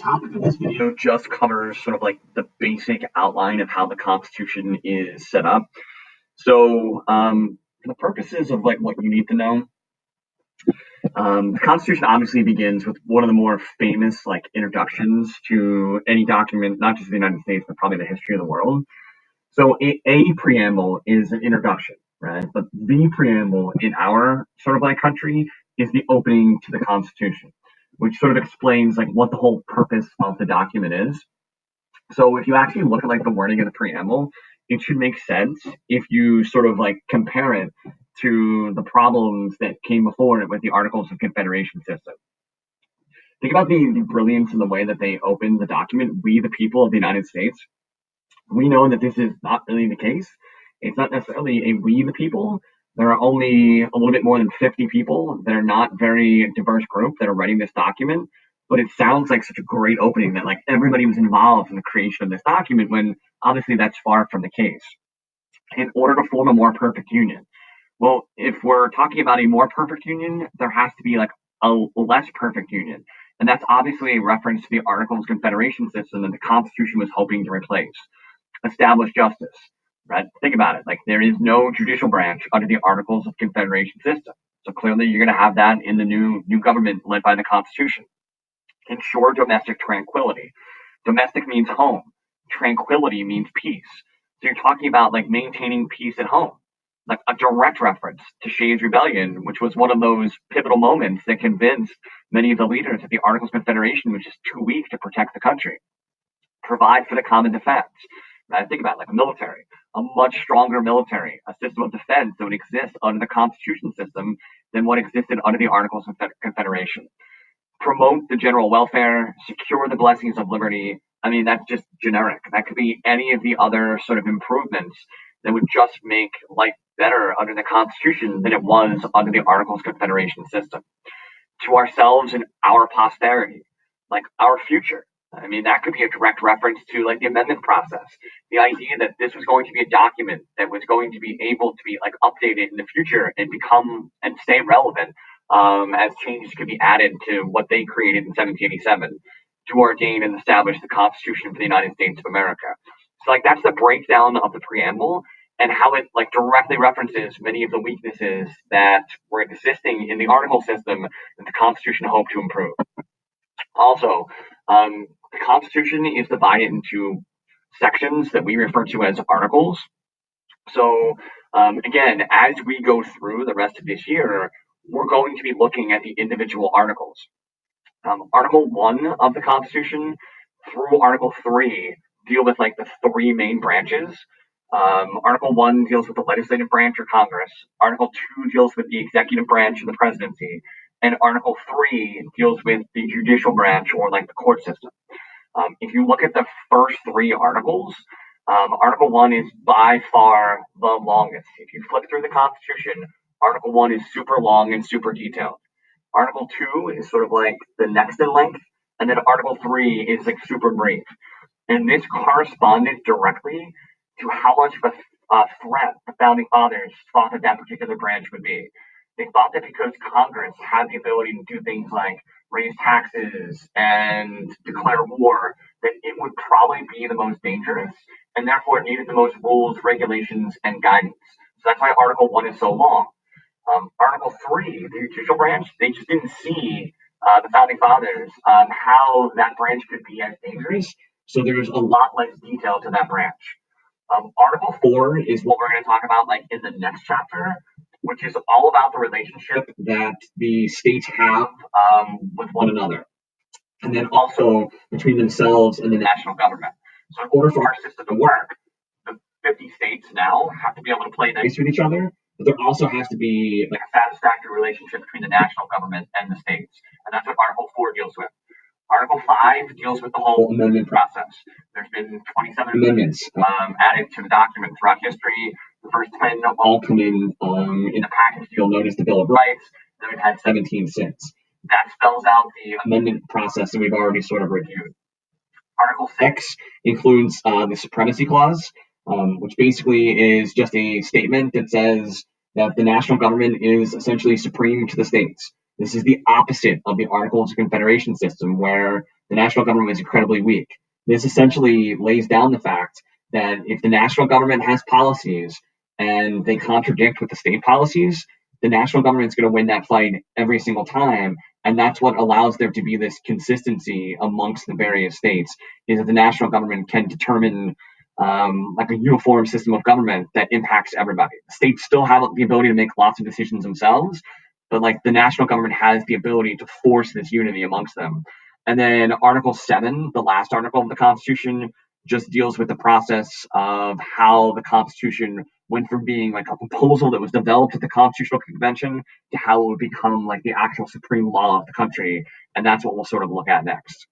topic of this video just covers sort of like the basic outline of how the Constitution is set up. So, for the purposes of like what you need to know, the Constitution obviously begins with one of the more famous like introductions to any document, not just the United States, but probably the history of the world. So, a preamble is an introduction, right? But the preamble in our sort of like country is the opening to the Constitution, which sort of explains like what the whole purpose of the document is. So if you actually look at like the wording of the preamble, it should make sense if you sort of like compare it to the problems that came before it with the Articles of Confederation system. Think about the brilliance in the way that they opened the document. We, the people of the United States, we know that this is not really the case. It's not necessarily a we, the people. There are only a little bit more than 50 people that are not very diverse group that are writing this document. But it sounds like such a great opening that like everybody was involved in the creation of this document when obviously that's far from the case. In order to form a more perfect union, well, if we're talking about a more perfect union, there has to be like a less perfect union. And that's obviously a reference to the Articles of Confederation system that the Constitution was hoping to replace. Establish justice, right? Think about it. Like there is no judicial branch under the Articles of Confederation system. So clearly you're going to have that in the new government led by the Constitution. Ensure domestic tranquility. Domestic means home. Tranquility means peace. So you're talking about like maintaining peace at home, like a direct reference to Shays' Rebellion, which was one of those pivotal moments that convinced many of the leaders that the Articles of Confederation was just too weak to protect the country. Provide for the common defense. Right? Think about it, like a military, a much stronger military, a system of defense that would exist under the Constitution system than what existed under the Articles of Confederation. Promote the general welfare, secure the blessings of liberty. I mean, that's just generic. That could be any of the other sort of improvements that would just make life better under the Constitution than it was under the Articles of Confederation system. To ourselves and our posterity, like our future. I mean, that could be a direct reference to like the amendment process. The idea that this was going to be a document that was going to be able to be like updated in the future and become and stay relevant as changes could be added to what they created in 1787 to ordain and establish the Constitution for the United States of America. So like that's the breakdown of the preamble and how it like directly references many of the weaknesses that were existing in the article system that the Constitution hoped to improve. Also, the Constitution is divided into sections that we refer to as articles. So, again, as we go through the rest of this year, we're going to be looking at the individual articles. Article 1 of the Constitution through Article 3 deal with like the three main branches. Article 1 deals with the legislative branch or Congress. Article 2 deals with the executive branch and the presidency. And Article 3 deals with the judicial branch or like the court system. If you look at the first three articles, Article 1 is by far the longest. If you flip through the Constitution, Article 1 is super long and super detailed. Article 2 is sort of like the next in length, and then Article 3 is like super brief. And this corresponded directly to how much of a threat the founding fathers thought that particular branch would be. They thought that because Congress had the ability to do things like raise taxes and declare war, that it would probably be the most dangerous, and therefore it needed the most rules, regulations, and guidance. So that's why Article 1 is so long. Article 3, the judicial branch, they just didn't see the founding fathers how that branch could be as dangerous. So there's a lot less detail to that branch. Article 4 is what we're going to talk about like in the next chapter, which is all about the relationship that the states have with one another, and then also between themselves and the national government. So in order for our system to work, the 50 states now have to be able to play nice with each other, but there also has to be like a satisfactory relationship between the national government and the states, and that's what Article 4 deals with. Article 5 deals with the whole amendment process. There's been 27 amendments added to the document throughout history. The first 10 all come in a package deal known as the Bill of Rights. Then we've had 17 since. That spells out the amendment process that we've already sort of reviewed. Article 6 includes the Supremacy Clause, which basically is just a statement that says that the national government is essentially supreme to the states. This is the opposite of the Articles of Confederation system, where The national government was incredibly weak. This essentially lays down the fact that if the national government has policies and they contradict with the state policies, the national government's going to win that fight every single time. And that's what allows there to be this consistency amongst the various states, is that the national government can determine like a uniform system of government that impacts everybody. The states still have the ability to make lots of decisions themselves, but like the national government has the ability to force this unity amongst them. And then Article 7, the last article of the Constitution, just deals with the process of how the Constitution went from being like a proposal that was developed at the Constitutional Convention to how it would become like the actual supreme law of the country. And that's what we'll sort of look at next.